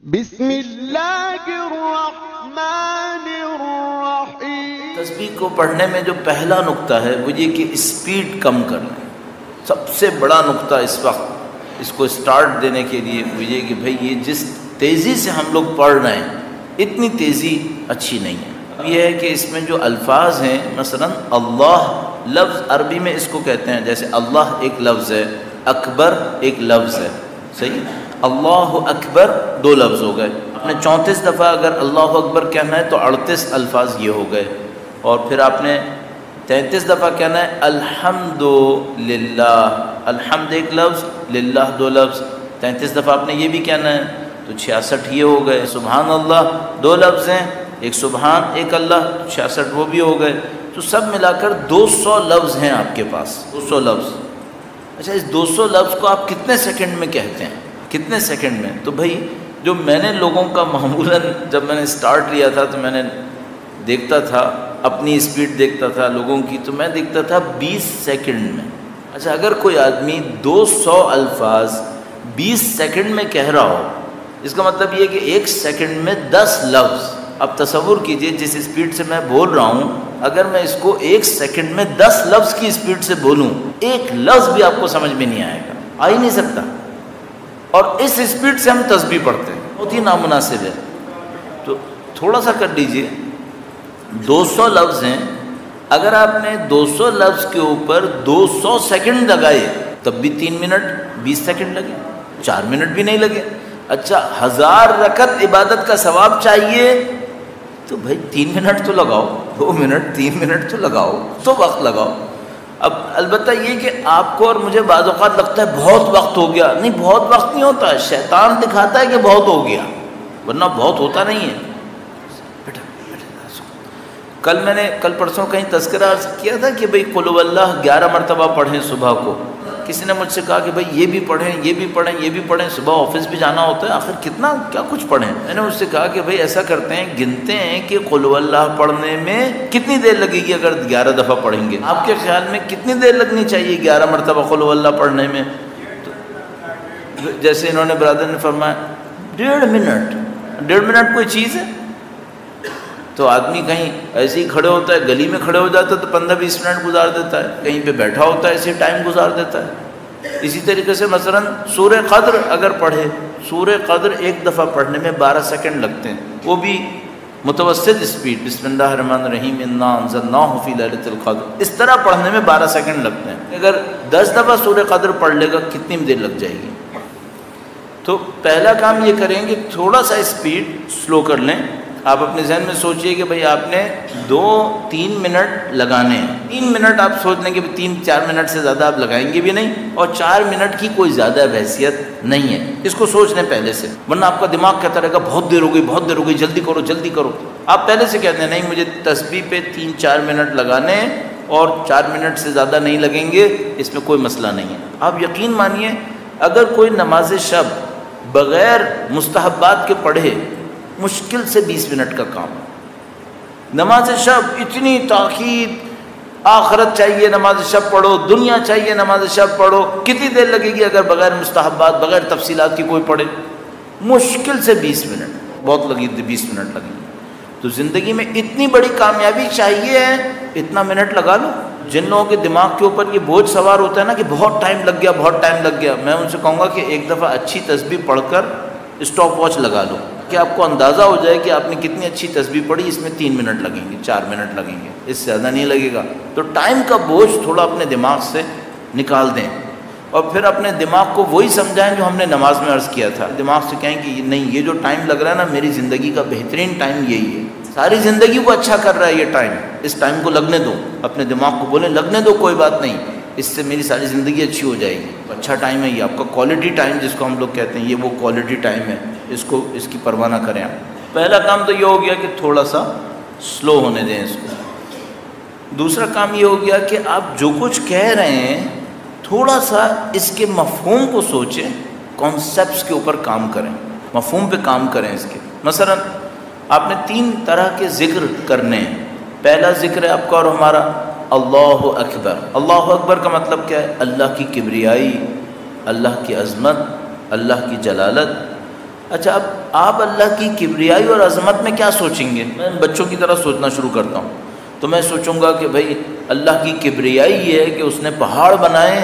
بسم اللہ الرحمن الرحیم۔ تسبیح کو پڑھنے میں جو پہلا نقطہ ہے وہ یہ کہ اسپیڈ کم کرنا۔ سب سے بڑا نقطہ اس وقت اس کو سٹارٹ دینے کے لیے وہ یہ کہ بھئی یہ جس تیزی سے ہم لوگ پڑھ رہے ہیں اتنی تیزی اچھی نہیں ہے۔ یہ ہے کہ اس میں جو الفاظ ہیں، مثلا اللہ لفظ عربی میں اس کو کہتے ہیں، جیسے اللہ ایک لفظ ہے، اکبر ایک لفظ ہے، صحیح؟ اللہ اکبر دو لفظ ہو گئے۔ آپ نے 34 دفعہ اگر اللہ اکبر کہنا ہے تو 38 الفاظ یہ ہو گئے، اور پھر آپ نے 33 دفعہ کہنا ہے الحمد للہ، الحمد ایک لفظ، للہ دو لفظ، 33 دفعہ آپ نے یہ بھی کہنا ہے تو 66 یہ ہو گئے۔ سبحان اللہ دو لفظ ہیں، ایک سبحان ایک اللہ، 66 وہ بھی ہو گئے۔ تو سب ملا کر 200 لفظ ہیں آپ کے پاس، 200 لفظ۔ اچھا، اس 200 لفظ کو آپ کتنے سیکنڈ میں کہتے ہیں؟ کتنے سیکنڈ میں؟ تو بھائی جو میں نے لوگوں کا معمولاً جب میں نے سٹارٹ لیا تھا تو میں نے دیکھتا تھا، اپنی اسپیڈ دیکھتا تھا لوگوں کی، تو میں دیکھتا تھا 20 سیکنڈ میں۔ اچھا، اگر کوئی آدمی 200 الفاظ 20 سیکنڈ میں کہہ رہا ہو، اس کا مطلب یہ کہ ایک سیکنڈ میں 10 لفظ۔ اب تصور کیجئے جس اسپیڈ سے میں بول رہا ہوں، اگر میں اس کو ایک سیکنڈ میں 10 لفظ کی اسپیڈ سے بولوں، ایک لفظ بھی آپ کو سمجھ میں نہیں آئے گا، آ ہی نہیں سکتا۔ اور اس اسپیڈ سے ہم تسبیح پڑھتے ہیں، بہت ہی نامناسب ہے۔ تو تھوڑا سا کر لیجئے، 200 لفظ ہیں، اگر آپ نے 200 لفظ کے اوپر 200 سیکنڈ لگائے تب بھی 3 منٹ 20 سیکنڈ لگے، 4 منٹ بھی نہیں لگے۔ اچھا، 1000 رکعت عبادت کا ثواب چاہیے تو بھائی 3 منٹ تو لگاؤ، 2 منٹ 3 منٹ تو لگاؤ، تو وقت لگاؤ۔ اب البتہ یہ کہ آپ کو اور مجھے بعض اوقات لگتا ہے بہت وقت ہو گیا، نہیں، بہت وقت نہیں ہوتا، شیطان دکھاتا ہے کہ بہت ہو گیا، ورنہ بہت ہوتا نہیں ہے۔ کل پرسوں کہیں تذکرہ عرض کیا تھا کہ بھئی قل واللہ 11 مرتبہ پڑھیں صبح کو۔ کسی نے مجھ سے کہا کہ بھئی یہ بھی پڑھیں، یہ بھی پڑھیں، یہ بھی پڑھیں، صبح آفس بھی جانا ہوتا ہے، آخر کتنا کیا کچھ پڑھیں؟ میں نے اس سے کہا کہ بھئی ایسا کرتے ہیں، گنتے ہیں کہ قل واللہ پڑھنے میں کتنی دیر لگے گی اگر 11 دفعہ پڑھیں گے۔ آپ کے خیال میں کتنی دیر لگنی چاہیے 11 مرتبہ قل واللہ پڑھنے میں؟ تو جیسے انہوں نے برادر نے فرمایا 1.5 منٹ۔ 1.5 منٹ کوئی چیز ہے؟ تو آدمی کہیں ایسے ہی کھڑے ہوتا ہے، گلی میں کھڑے ہو جاتا ہے تو 15-20 منٹ گزار دیتا ہے، کہیں پہ بیٹھا ہوتا ہے ایسے ٹائم گزار دیتا ہے۔ اسی طریقے سے مثلا سورہ قدر اگر پڑھے، سورہ قدر ایک دفعہ پڑھنے میں 12 سیکنڈ لگتے ہیں، وہ بھی متوسط اسپیڈ، بسم اللہ الرحمن الرحیم انا انزلناہ فی لیلۃ القدر، اس طرح پڑھنے میں 12 سیکنڈ لگتے ہیں۔ اگر 10 دفعہ سورہ قدر پڑھ لے گا کتنی دیر لگ جائے گی؟ تو پہلا کام یہ کریں کہ تھوڑا سا اسپیڈ سلو کر لیں۔ آپ اپنے ذہن میں سوچئے کہ بھئی آپ نے 2-3 منٹ لگانے ہیں، 3 منٹ آپ سوچ لیں کہ 3-4 منٹ سے زیادہ آپ لگائیں گے بھی نہیں، اور 4 منٹ کی کوئی زیادہ حیثیت نہیں ہے، اس کو سوچ لیں پہلے سے، ورنہ آپ کا دماغ کہتا رہے گا بہت دیر ہو گئی، بہت دیر ہو گئی، جلدی کرو جلدی کرو۔ آپ پہلے سے کہتے ہیں نہیں، مجھے تسبیح پہ 3-4 منٹ لگانے ہیں اور 4 منٹ سے زیادہ نہیں لگیں گے، اس میں کوئی مسئلہ نہیں ہے۔ آپ یقین مانیے، اگر کوئی نماز شب بغیر مستحبات کے پڑھے، مشکل سے 20 منٹ کا کام۔ نماز شب اتنی تاکید، آخرت چاہیے نماز شب پڑھو، دنیا چاہیے نماز شب پڑھو، کتنی دیر لگے گی اگر بغیر مستحبات، بغیر تفصیلات کی کوئی پڑھے؟ مشکل سے 20 منٹ، بہت لگی 20 منٹ لگیں گے۔ تو زندگی میں اتنی بڑی کامیابی چاہیے ہے، اتنا منٹ لگا لو۔ جن لوگوں کے دماغ کے اوپر یہ بوجھ سوار ہوتا ہے نا کہ بہت ٹائم لگ گیا، بہت ٹائم لگ گیا، میں ان سے کہوں گا کہ ایک دفعہ اچھی تسبیح پڑھ کر اسٹاپ واچ لگا لو کہ آپ کو اندازہ ہو جائے کہ آپ نے کتنی اچھی تسبیح پڑھی، اس میں 3 منٹ لگیں گے، 4 منٹ لگیں گے، اس سے زیادہ نہیں لگے گا۔ تو ٹائم کا بوجھ تھوڑا اپنے دماغ سے نکال دیں، اور پھر اپنے دماغ کو وہی سمجھائیں جو ہم نے نماز میں عرض کیا تھا۔ دماغ سے کہیں کہ نہیں، یہ جو ٹائم لگ رہا ہے نا، میری زندگی کا بہترین ٹائم یہی ہے، ساری زندگی کو اچھا کر رہا ہے یہ ٹائم، اس ٹائم کو لگنے دو۔ اپنے دماغ کو بولیں لگنے دو، کوئی بات نہیں، اس سے میری ساری زندگی اچھی ہو جائے گی، اچھا ٹائم ہے یہ، آپ کا کوالٹی ٹائم جس کو ہم لوگ کہتے ہیں، یہ وہ کوالٹی ٹائم ہے، اس کی پرواہ نہ کریں آپ۔ پہلا کام تو یہ ہو گیا کہ تھوڑا سا سلو ہونے دیں اس کو۔ دوسرا کام یہ ہو گیا کہ آپ جو کچھ کہہ رہے ہیں تھوڑا سا اس کے مفہوم کو سوچیں، کانسیپٹس کے اوپر کام کریں، مفہوم پہ کام کریں اس کے۔ مثلا آپ نے 3 طرح کے ذکر کرنے ہیں۔ پہلا ذکر ہے آپ کا اور ہمارا اللہ اکبر۔ اللہ اکبر کا مطلب کیا ہے؟ اللہ کی کبریائی، اللہ کی عظمت، اللہ کی جلالت۔ اچھا، اب آپ اللہ کی کبریائی اور عظمت میں کیا سوچیں گے؟ میں بچوں کی طرح سوچنا شروع کرتا ہوں، تو میں سوچوں گا کہ بھائی اللہ کی کبریائی یہ ہے کہ اس نے پہاڑ بنائے،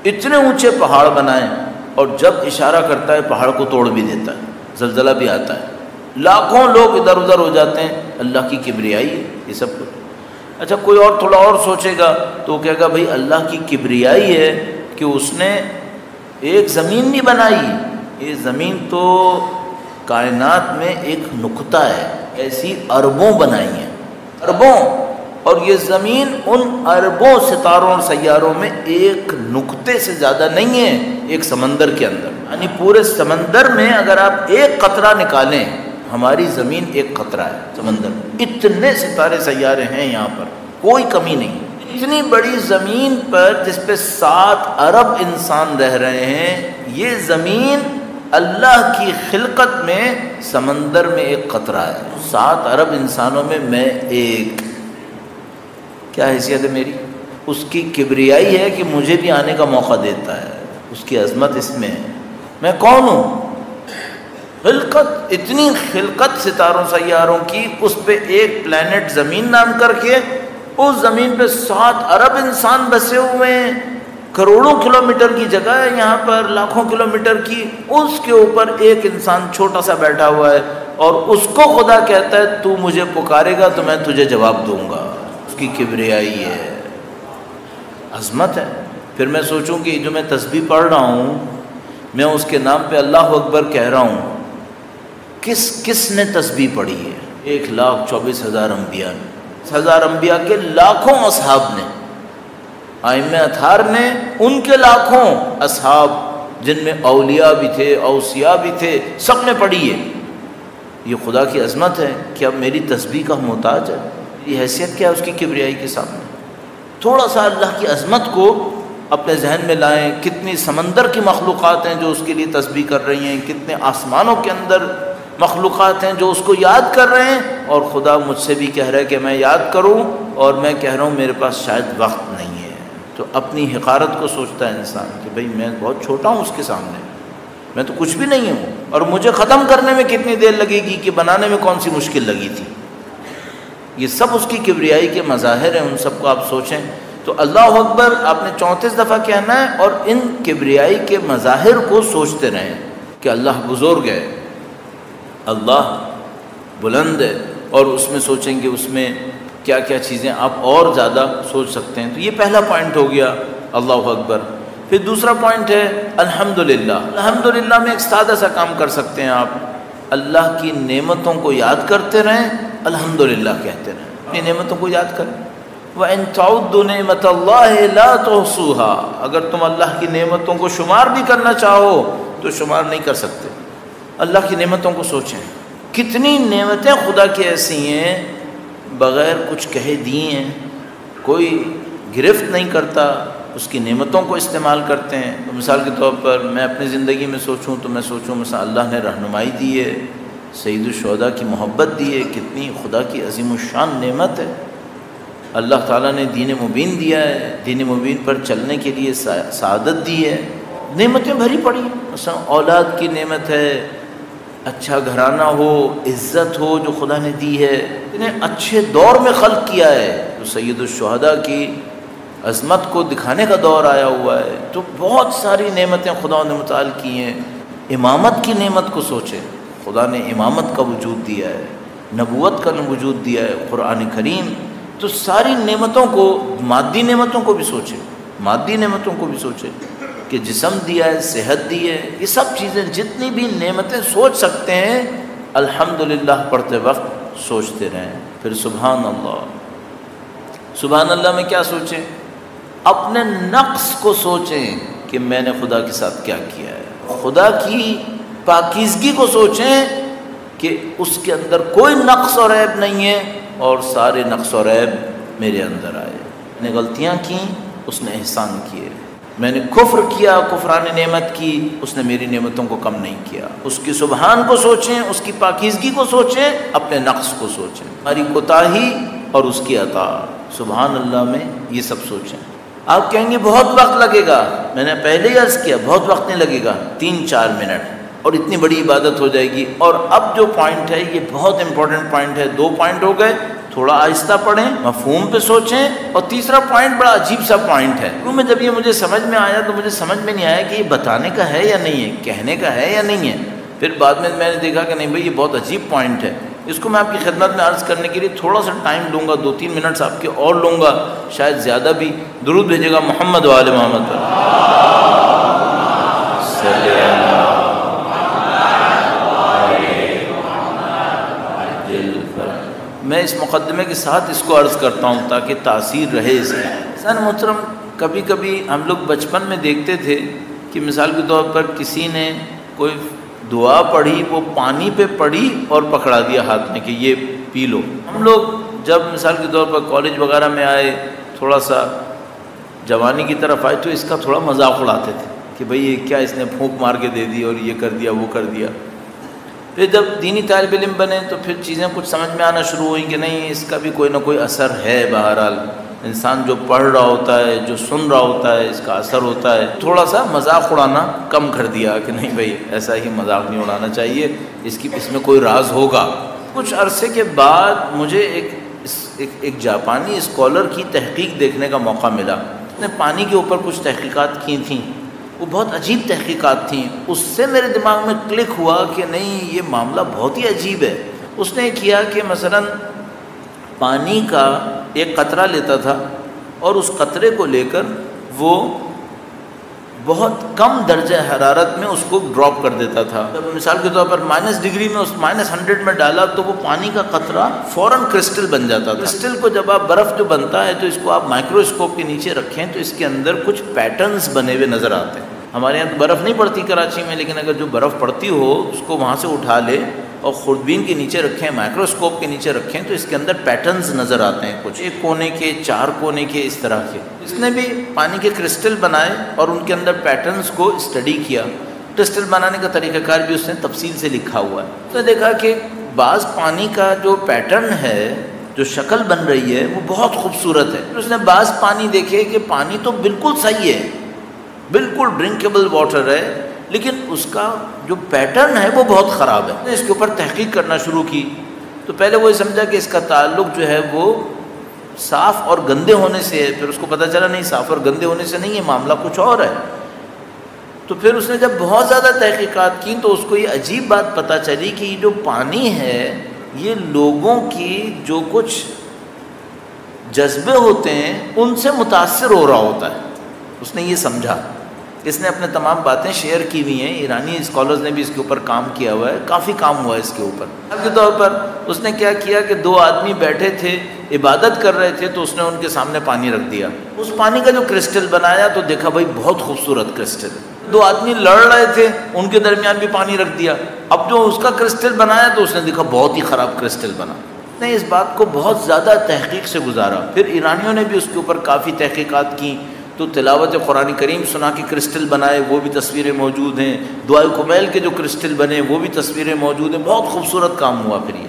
اتنے اونچے پہاڑ بنائے، اور جب اشارہ کرتا ہے پہاڑ کو توڑ بھی دیتا ہے، زلزلہ بھی آتا ہے، لاکھوں لوگ ادھر ادھر ہو جاتے ہیں، اللہ کی کبریائی ہے یہ سب کچھ۔ اچھا کوئی اور تھوڑا اور سوچے گا تو وہ کہے گا بھائی اللہ کی کبریائی ہے کہ اس نے ایک زمین نہیں بنائی، یہ زمین تو کائنات میں ایک نقطہ ہے، ایسی اربوں بنائی ہیں، اربوں، اور یہ زمین ان اربوں ستاروں اور سیاروں میں ایک نقطے سے زیادہ نہیں ہے، ایک سمندر کے اندر، یعنی پورے سمندر میں اگر آپ ایک قطرہ نکالیں، ہماری زمین ایک قطرہ ہے سمندر میں، اتنے ستارے سیارے ہیں یہاں پر، کوئی کمی نہیں۔ اتنی بڑی زمین پر جس پہ 7 ارب انسان رہ رہے ہیں، یہ زمین اللہ کی خلقت میں سمندر میں ایک قطرہ ہے، 7 ارب انسانوں میں میں ایک، کیا حیثیت ہے میری؟ اس کی کبریائی ہے کہ مجھے بھی آنے کا موقع دیتا ہے، اس کی عظمت اس میں ہے، میں کون ہوں؟ خلقت، اتنی خلقت ستاروں سیاروں کی، اس پہ ایک پلانٹ زمین نام کر کے، اس زمین پہ 7 ارب انسان بسے ہوئے ہیں، کروڑوں کلومیٹر کی جگہ ہے یہاں پر، لاکھوں کلومیٹر کی، اس کے اوپر ایک انسان چھوٹا سا بیٹھا ہوا ہے، اور اس کو خدا کہتا ہے تو مجھے پکارے گا تو میں تجھے جواب دوں گا۔ اس کی کبریائی ہے، عظمت ہے۔ پھر میں سوچوں کہ جو میں تسبیح پڑھ رہا ہوں، میں اس کے نام پہ اللہ اکبر کہہ رہا ہوں، کس نے تسبیح پڑھی ہے؟ 1,24,000 انبیاء نے، 1000 انبیاء کے لاکھوں اصحاب نے، ائمہ اطہار نے ان کے لاکھوں اصحاب، جن میں اولیاء بھی تھے، اوصیاء بھی تھے، سب نے پڑھی ہے۔ یہ خدا کی عظمت ہے کہ اب میری تسبیح کا محتاج ہے، یہ حیثیت کیا ہے اس کی کبریائی کے سامنے؟ تھوڑا سا اللہ کی عظمت کو اپنے ذہن میں لائیں، کتنی سمندر کی مخلوقات ہیں جو اس کے لیے تسبیح کر رہی ہیں، کتنے آسمانوں کے اندر مخلوقات ہیں جو اس کو یاد کر رہے ہیں، اور خدا مجھ سے بھی کہہ رہا ہے کہ میں یاد کروں، اور میں کہہ رہا ہوں میرے پاس شاید وقت نہیں ہے۔ تو اپنی حقارت کو سوچتا ہے انسان کہ بھئی میں بہت چھوٹا ہوں اس کے سامنے، میں تو کچھ بھی نہیں ہوں، اور مجھے ختم کرنے میں کتنی دیر لگے گی کہ بنانے میں کون سی مشکل لگی تھی۔ یہ سب اس کی کبریائی کے مظاہر ہیں، ان سب کو آپ سوچیں۔ تو اللہ اکبر آپ نے 34 دفعہ کہنا ہے، اور ان کبریائی کے مظاہر کو سوچتے رہیں کہ اللہ بزرگ ہے، اللہ بلند ہے، اور اس میں سوچیں گے اس میں کیا کیا چیزیں آپ اور زیادہ سوچ سکتے ہیں۔ تو یہ پہلا پوائنٹ ہو گیا اللہ اکبر۔ پھر دوسرا پوائنٹ ہے الحمدللہ۔ الحمدللہ میں ایک سادہ سا کام کر سکتے ہیں آپ، اللہ کی نعمتوں کو یاد کرتے رہیں، الحمدللہ کہتے رہیں، اپنی نعمتوں کو یاد کریں۔ وَإِن تَعُدُّوا نِعْمَةَ اللَّهِ لَا تُحْصُوهَا، اگر تم اللہ کی نعمتوں کو شمار بھی کرنا چاہو تو شمار نہیں کر سکتے۔ اللہ کی نعمتوں کو سوچیں، کتنی نعمتیں خدا کی ایسی ہیں بغیر کچھ کہے دی ہیں، کوئی گرفت نہیں کرتا، اس کی نعمتوں کو استعمال کرتے ہیں۔ تو مثال کے طور پر میں اپنی زندگی میں سوچوں تو میں سوچوں مثلا اللہ نے رہنمائی دی ہے، سید الشہداء کی محبت دی ہے، کتنی خدا کی عظیم الشان نعمت ہے۔ اللہ تعالیٰ نے دین مبین دیا ہے، دین مبین پر چلنے کے لیے سعادت دی ہے، نعمتیں بھری پڑی ہیں۔ مثلا اولاد کی نعمت ہے، اچھا گھرانہ ہو، عزت ہو جو خدا نے دی ہے، اتنے اچھے دور میں خلق کیا ہے، تو سید الشہداء کی عظمت کو دکھانے کا دور آیا ہوا ہے۔ تو بہت ساری نعمتیں خدا نے متعال کی ہیں۔ امامت کی نعمت کو سوچیں، خدا نے امامت کا وجود دیا ہے، نبوت کا وجود دیا ہے، قرآن کریم۔ تو ساری نعمتوں کو، مادی نعمتوں کو بھی سوچیں، مادی نعمتوں کو بھی سوچیں کہ جسم دیا ہے، صحت دی ہے، یہ سب چیزیں جتنی بھی نعمتیں سوچ سکتے ہیں الحمدللہ پڑھتے وقت سوچتے رہیں۔ پھر سبحان اللہ، سبحان اللہ میں کیا سوچیں؟ اپنے نقص کو سوچیں کہ میں نے خدا کے ساتھ کیا کیا ہے، خدا کی پاکیزگی کو سوچیں کہ اس کے اندر کوئی نقص اور عیب نہیں ہے، اور سارے نقص اور عیب میرے اندر آئے۔ میں نے غلطیاں کی، اس نے احسان کیے، میں نے کفر کیا، کفران نعمت کی، اس نے میری نعمتوں کو کم نہیں کیا۔ اس کی سبحان کو سوچیں، اس کی پاکیزگی کو سوچیں، اپنے نقص کو سوچیں، ہماری کوتاہی اور اس کی عطا۔ سبحان اللہ میں یہ سب سوچیں۔ آپ کہیں گے بہت وقت لگے گا، میں نے پہلے ہی عرض کیا بہت وقت نہیں لگے گا، 3-4 منٹ اور اتنی بڑی عبادت ہو جائے گی۔ اور اب جو پوائنٹ ہے یہ بہت امپورٹنٹ پوائنٹ ہے، 2 پوائنٹ ہو گئے، تھوڑا آہستہ پڑھیں، مفہوم پہ سوچیں، اور تیسرا پوائنٹ بڑا عجیب سا پوائنٹ ہے۔ میں جب یہ مجھے سمجھ میں آیا تو مجھے سمجھ میں نہیں آیا کہ یہ بتانے کا ہے یا نہیں ہے، کہنے کا ہے یا نہیں ہے۔ پھر بعد میں نے دیکھا کہ نہیں بھائی یہ بہت عجیب پوائنٹ ہے، اس کو میں آپ کی خدمت میں عرض کرنے کے لیے تھوڑا سا ٹائم لوں گا، 2-3 منٹس آپ کے اور لوں گا، شاید زیادہ بھی۔ درود بھیجے گا محمد و آل محمد پر۔ میں اس مقدمے کے ساتھ اس کو عرض کرتا ہوں تاکہ تاثیر رہے اس کی۔ سن محترم، کبھی کبھی ہم لوگ بچپن میں دیکھتے تھے کہ مثال کے طور پر کسی نے کوئی دعا پڑھی، وہ پانی پہ پڑھی اور پکڑا دیا ہاتھ میں کہ یہ پی لو۔ ہم لوگ جب مثال کے طور پر کالج وغیرہ میں آئے، تھوڑا سا جوانی کی طرف آئے تو اس کا تھوڑا مذاق اڑاتے تھے کہ بھئی یہ کیا اس نے پھونک مار کے دے دی اور یہ کر دیا وہ کر دیا۔ پھر جب دینی طالب علم بنے تو پھر چیزیں کچھ سمجھ میں آنا شروع ہوئیں کہ نہیں اس کا بھی کوئی نہ کوئی اثر ہے، بہرحال انسان جو پڑھ رہا ہوتا ہے، جو سن رہا ہوتا ہے، اس کا اثر ہوتا ہے۔ تھوڑا سا مذاق اڑانا کم کر دیا کہ نہیں بھائی ایسا ہی مذاق نہیں اڑانا چاہیے، اس میں کوئی راز ہوگا۔ کچھ عرصے کے بعد مجھے ایک جاپانی اسکالر کی تحقیق دیکھنے کا موقع ملا۔ اس نے پانی کے اوپر کچھ تحقیقات کی تھیں، وہ بہت عجیب تحقیقات تھیں۔ اس سے میرے دماغ میں کلک ہوا کہ نہیں یہ معاملہ بہت ہی عجیب ہے۔ اس نے کیا کہ مثلا پانی کا ایک قطرہ لیتا تھا اور اس قطرے کو لے کر وہ بہت کم درجہ حرارت میں اس کو ڈراپ کر دیتا تھا۔ جب مثال کے طور پر -ڈگری میں اس -100 میں ڈالا تو وہ پانی کا قطرہ فوراً کرسٹل بن جاتا تھا۔ کرسٹل کو جب آپ برف جو بنتا ہے تو اس کو آپ مائکروسکوپ کے نیچے رکھیں تو اس کے اندر کچھ پیٹرنز بنے ہوئے نظر آتے ہیں۔ ہمارے یہاں تو برف نہیں پڑتی کراچی میں، لیکن اگر جو برف پڑتی ہو اس کو وہاں سے اٹھا لے اور خوردبین کے نیچے رکھیں، مائکروسکوپ کے نیچے رکھیں تو اس کے اندر پیٹرنز نظر آتے ہیں، کچھ 1 کونے کے 4 کونے کے اس طرح کے۔ اس نے بھی پانی کے کرسٹل بنائے اور ان کے اندر پیٹرنز کو اسٹڈی کیا۔ کرسٹل بنانے کا طریقہ کار بھی اس نے تفصیل سے لکھا ہوا ہے۔ اس نے دیکھا کہ بعض پانی کا جو پیٹرن ہے، جو شکل بن رہی ہے وہ بہت خوبصورت ہے۔ اس نے بعض پانی دیکھے کہ پانی تو بالکل صحیح ہے، بالکل ڈرنکیبل واٹر ہے، لیکن اس کا جو پیٹرن ہے وہ بہت خراب ہے۔ اس کے اوپر تحقیق کرنا شروع کی تو پہلے وہ سمجھا کہ اس کا تعلق جو ہے وہ صاف اور گندے ہونے سے ہے، پھر اس کو پتہ چلا نہیں صاف اور گندے ہونے سے نہیں ہے، معاملہ کچھ اور ہے۔ تو پھر اس نے جب بہت زیادہ تحقیقات کی تو اس کو یہ عجیب بات پتہ چلی کہ یہ جو پانی ہے یہ لوگوں کی جو کچھ جذبے ہوتے ہیں ان سے متاثر ہو رہا ہوتا ہے۔ اس نے یہ سمجھا، اس نے اپنے تمام باتیں شیئر کی ہوئی ہیں، ایرانی اسکالرز نے بھی اس کے اوپر کام کیا ہوا ہے، کافی کام ہوا ہے اس کے اوپر۔ مثال کے طور پر اس نے کیا کیا کہ 2 آدمی بیٹھے تھے عبادت کر رہے تھے تو اس نے ان کے سامنے پانی رکھ دیا۔ اس پانی کا جو کرسٹل بنایا تو دیکھا بھائی بہت خوبصورت کرسٹل ہے۔ 2 آدمی لڑ رہے تھے، ان کے درمیان بھی پانی رکھ دیا۔ اب جو اس کا کرسٹل بنایا تو اس نے دیکھا بہت ہی خراب کرسٹل بنا۔ اس نے اس بات کو بہت زیادہ تحقیق سے گزارا۔ پھر ایرانیوں نے بھی اس کے اوپر کافی تحقیقات کی تو تلاوت قرآن کریم سنا کے کرسٹل بنائے، وہ بھی تصویریں موجود ہیں۔ دعائے کمیل کے جو کرسٹل بنے وہ بھی تصویریں موجود ہیں۔ بہت خوبصورت کام ہوا پھر یہ۔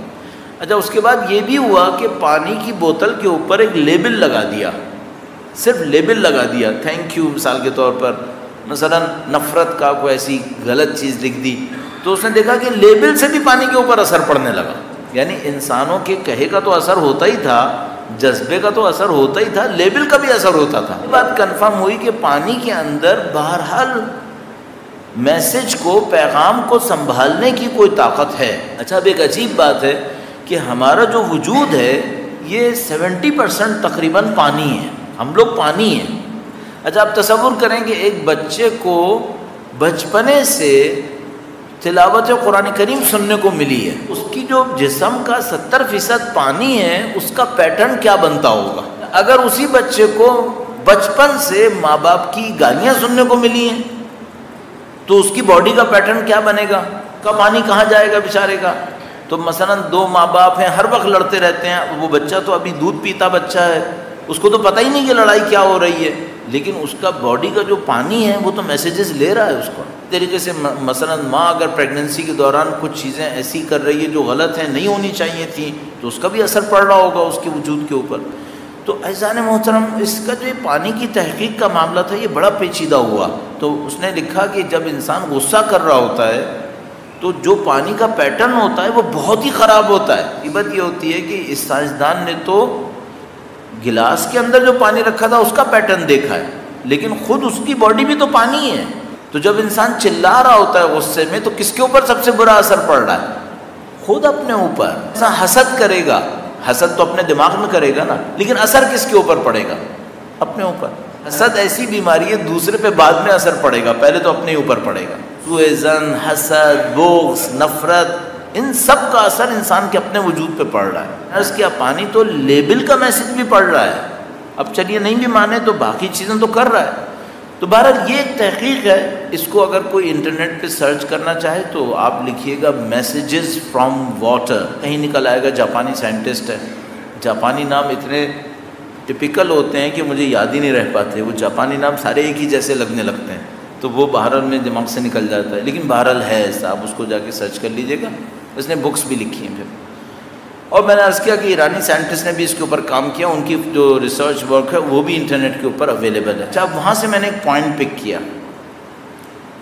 اچھا، اس کے بعد یہ بھی ہوا کہ پانی کی بوتل کے اوپر ایک لیبل لگا دیا، صرف لیبل لگا دیا، تھینک یو مثال کے طور پر، مثلا نفرت کا کوئی ایسی غلط چیز لکھ دی تو اس نے دیکھا کہ لیبل سے بھی پانی کے اوپر اثر پڑنے لگا۔ یعنی انسانوں کے کہے کا تو اثر ہوتا ہی تھا، جذبے کا تو اثر ہوتا ہی تھا، لیبل کا بھی اثر ہوتا تھا۔ یہ بات کنفرم ہوئی کہ پانی کے اندر بہرحال میسج کو، پیغام کو سنبھالنے کی کوئی طاقت ہے۔ اچھا، اب ایک عجیب بات ہے کہ ہمارا جو وجود ہے یہ 70% تقریباً پانی ہے، ہم لوگ پانی ہیں۔ اچھا، آپ تصور کریں کہ ایک بچے کو بچپنے سے تلاوت قرآن کریم سننے کو ملی ہے، اس کی جو جسم کا 70% پانی ہے اس کا پیٹرن کیا بنتا ہوگا؟ اگر اسی بچے کو بچپن سے ماں باپ کی گالیاں سننے کو ملی ہیں تو اس کی باڈی کا پیٹرن کیا بنے گا؟ کا پانی کہاں جائے گا بیچارے کا؟ تو مثلا 2 ماں باپ ہیں، ہر وقت لڑتے رہتے ہیں، وہ بچہ تو ابھی دودھ پیتا بچہ ہے، اس کو تو پتہ ہی نہیں کہ لڑائی کیا ہو رہی ہے، لیکن اس کا باڈی کا جو پانی ہے وہ تو میسیجز لے رہا ہے اس کو۔ طریقے سے مثلا ماں اگر پریگننسی کے دوران کچھ چیزیں ایسی کر رہی ہے جو غلط ہیں، نہیں ہونی چاہیے تھیں، تو اس کا بھی اثر پڑ رہا ہوگا اس کے وجود کے اوپر۔ تو عزیزان محترم، اس کا جو یہ پانی کی تحقیق کا معاملہ تھا یہ بڑا پیچیدہ ہوا۔ تو اس نے لکھا کہ جب انسان غصہ کر رہا ہوتا ہے تو جو پانی کا پیٹرن ہوتا ہے وہ بہت ہی خراب ہوتا ہے. یہ بات یہ ہوتی ہے کہ اس سائنسدان نے تو گلاس کے اندر جو پانی رکھا تھا اس کا پیٹرن دیکھا ہے، لیکن خود اس کی باڈی بھی تو پانی ہے. تو جب انسان چلا رہا ہوتا ہے غصے میں تو کس کے اوپر سب سے برا اثر پڑ رہا ہے؟ خود اپنے اوپر. انسان حسد کرے گا، حسد تو اپنے دماغ میں کرے گا نا، لیکن اثر کس کے اوپر پڑے گا؟ اپنے اوپر. حسد ایسی بیماری ہے دوسرے پہ بعد میں اثر پڑے گا، پہلے تو اپنے اوپر پڑے گا. سوء ظن، حسد، بغض، نفرت، ان سب کا اثر انسان کے اپنے وجود پہ پڑ رہا ہے. اس کیا پانی تو لیبل کا میسج بھی پڑ رہا ہے. اب چلیے نہیں بھی مانے تو باقی چیزیں تو کر رہا ہے. تو بہرحال یہ ایک تحقیق ہے، اس کو اگر کوئی انٹرنیٹ پہ سرچ کرنا چاہے تو آپ لکھیے گا میسیجز فرام واٹر، کہیں نکل آئے گا. جاپانی سائنٹسٹ ہے. جاپانی نام اتنے ٹپیکل ہوتے ہیں کہ مجھے یاد ہی نہیں رہ پاتے. وہ جاپانی نام سارے ایک ہی جیسے لگنے لگتے ہیں، تو وہ بہرحال میں دماغ سے نکل جاتا ہے. لیکن بہرحال ہے ایسا، آپ اس کو جا کے سرچ کر لیجیے گا. اس نے بکس بھی لکھی ہیں پھر. اور میں نے عرض کیا کہ ایرانی سائنٹسٹ نے بھی اس کے اوپر کام کیا، ان کی جو ریسرچ ورک ہے وہ بھی انٹرنیٹ کے اوپر اویلیبل ہے. اچھا، وہاں سے میں نے ایک پوائنٹ پک کیا،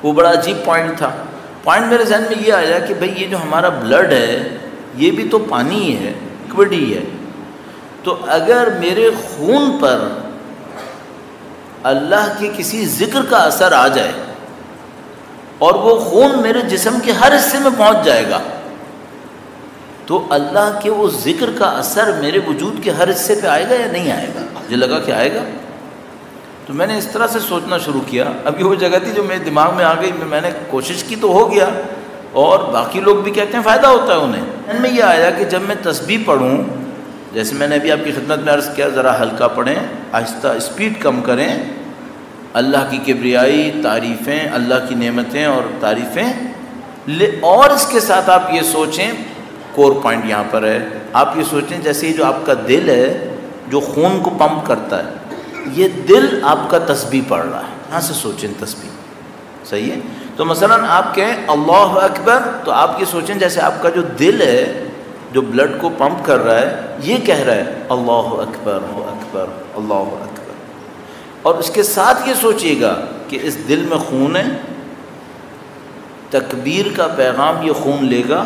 وہ بڑا عجیب پوائنٹ تھا. پوائنٹ میرے ذہن میں یہ آیا کہ بھئی یہ جو ہمارا بلڈ ہے یہ بھی تو پانی ہی ہے، لکوڈ ہی ہے. تو اگر میرے خون پر اللہ کے کسی ذکر کا اثر آ جائے اور وہ خون میرے جسم کے ہر حصے میں پہنچ جائے گا، تو اللہ کے وہ ذکر کا اثر میرے وجود کے ہر حصے پہ آئے گا یا نہیں آئے گا؟ مجھے لگا کہ آئے گا. تو میں نے اس طرح سے سوچنا شروع کیا. اب یہ وہ جگہ تھی جو میرے دماغ میں آ گئی. میں نے کوشش کی تو ہو گیا، اور باقی لوگ بھی کہتے ہیں فائدہ ہوتا ہے انہیں. ان میں یہ آیا کہ جب میں تسبیح پڑھوں، جیسے میں نے ابھی آپ کی خدمت میں عرض کیا، ذرا ہلکا پڑھیں، آہستہ، اسپیڈ کم کریں. اللہ کی کبریائی، تعریفیں، اللہ کی نعمتیں اور تعریفیں، اور اس کے ساتھ آپ یہ سوچیں، کور پوائنٹ یہاں پر ہے، آپ یہ سوچیں جیسے جو آپ کا دل ہے جو خون کو پمپ کرتا ہے، یہ دل آپ کا تسبیح پڑھ رہا ہے. یہاں سے سوچیں تسبیح. صحیح ہے؟ تو مثلا آپ کہیں اللہ اکبر، تو آپ یہ سوچیں جیسے آپ کا جو دل ہے جو بلڈ کو پمپ کر رہا ہے یہ کہہ رہا ہے اللہ اکبر، اللہ اکبر، اللہ اکبر. اور اس کے ساتھ یہ سوچیے گا کہ اس دل میں خون ہے، تکبیر کا پیغام یہ خون لے گا،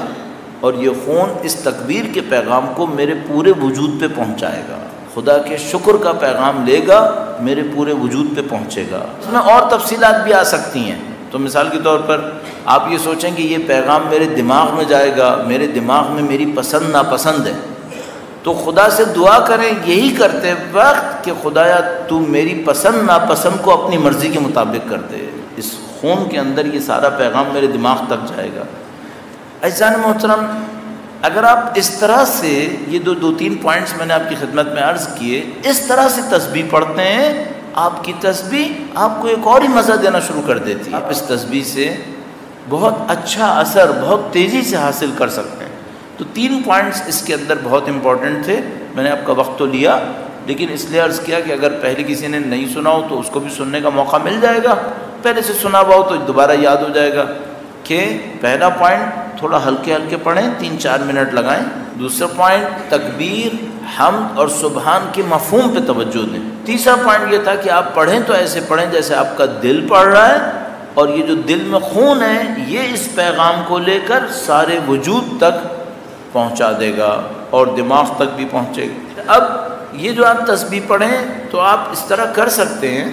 اور یہ خون اس تکبیر کے پیغام کو میرے پورے وجود پہ پہنچائے گا. خدا کے شکر کا پیغام لے گا، میرے پورے وجود پہ پہنچے گا. اس میں اور تفصیلات بھی آ سکتی ہیں. تو مثال کے طور پر آپ یہ سوچیں کہ یہ پیغام میرے دماغ میں جائے گا، میرے دماغ میں میری پسند ناپسند ہے، تو خدا سے دعا کریں یہی کرتے وقت کہ خدایا تو میری پسند ناپسند کو اپنی مرضی کے مطابق کر دے. اس خون کے اندر یہ سارا پیغام میرے دماغ تک جائے گا. عزیزان محترم، اگر آپ اس طرح سے یہ دو تین پوائنٹس میں نے آپ کی خدمت میں عرض کیے، اس طرح سے تسبیح پڑھتے ہیں، آپ کی تسبیح آپ کو ایک اور ہی مزہ دینا شروع کر دیتی ہے. آپ اس تسبیح سے بہت اچھا اثر بہت تیزی سے حاصل کر سکتے ہیں. تو 3 پوائنٹس اس کے اندر بہت امپورٹنٹ تھے. میں نے آپ کا وقت تو لیا، لیکن اس لیے عرض کیا کہ اگر پہلے کسی نے نہیں سنا ہو تو اس کو بھی سننے کا موقع مل جائے گا. پہلے سے سنا ہوا ہو تو دوبارہ یاد ہو جائے گا کہ پہلا پوائنٹ تھوڑا ہلکے ہلکے پڑھیں، 3-4 منٹ لگائیں. دوسرا پوائنٹ تکبیر، حمد اور سبحان کے مفہوم پہ توجہ دیں. تیسرا پوائنٹ یہ تھا کہ آپ پڑھیں تو ایسے پڑھیں جیسے آپ کا دل پڑھ رہا ہے، اور یہ جو دل میں خون ہے یہ اس پیغام کو لے کر سارے وجود تک پہنچا دے گا اور دماغ تک بھی پہنچے گا. اب یہ جو آپ تسبیح پڑھیں تو آپ اس طرح کر سکتے ہیں.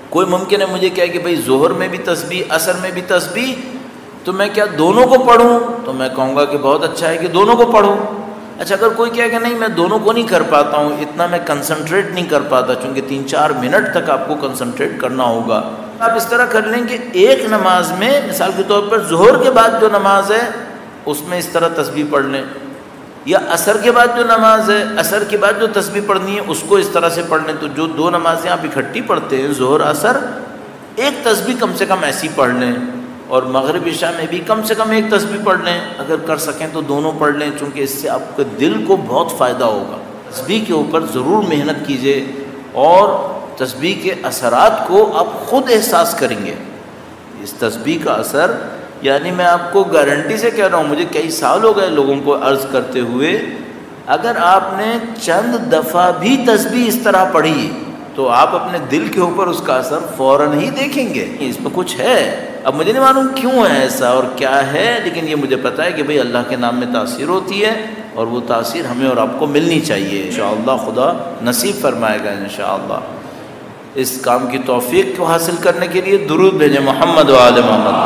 کوئی ممکن ہے مجھے کہے کہ بھئی ظہر میں بھی تسبیح، عصر میں بھی تسبیح، تو میں کیا دونوں کو پڑھوں؟ تو میں کہوں گا کہ بہت اچھا ہے کہ دونوں کو پڑھوں. اچھا، اگر کوئی کہے کہ نہیں میں دونوں کو نہیں کر پاتا ہوں، اتنا میں کنسنٹریٹ نہیں کر پاتا، چونکہ 3-4 منٹ تک آپ کو کنسنٹریٹ کرنا ہوگا، آپ اس طرح کر لیں کہ ایک نماز میں مثال کے طور پر ظہر کے بعد جو نماز ہے اس میں اس طرح تسبیح پڑھ لیں، یا عصر کے بعد جو نماز ہے عصر کے بعد جو تسبیح پڑھنی ہے اس کو اس طرح سے پڑھ لیں. تو جو 2 نمازیں آپ اکٹھی پڑھتے ہیں ظہر عصر، ایک تسبیح کم سے کم ایسی پڑھ لیں، اور مغرب عشاء میں بھی کم سے کم ایک تسبیح پڑھ لیں. اگر کر سکیں تو دونوں پڑھ لیں، چونکہ اس سے آپ کے دل کو بہت فائدہ ہوگا. تسبیح کے اوپر ضرور محنت کیجیے، اور تسبیح کے اثرات کو آپ خود احساس کریں گے. اس تسبیح کا اثر، یعنی میں آپ کو گارنٹی سے کہہ رہا ہوں، مجھے کئی سال ہو گئے لوگوں کو عرض کرتے ہوئے، اگر آپ نے چند دفعہ بھی تسبیح اس طرح پڑھی تو آپ اپنے دل کے اوپر اس کا اثر فوراً ہی دیکھیں گے، اس میں کچھ ہے۔ اب مجھے نہیں معلوم کیوں ہے ایسا اور کیا ہے، لیکن یہ مجھے پتہ ہے کہ بھئی اللہ کے نام میں تاثیر ہوتی ہے، اور وہ تاثیر ہمیں اور آپ کو ملنی چاہیے۔ انشاءاللہ خدا نصیب فرمائے گا انشاءاللہ۔ اس کام کی توفیق کو حاصل کرنے کے لیے درود بھیجیں محمد و آل محمد۔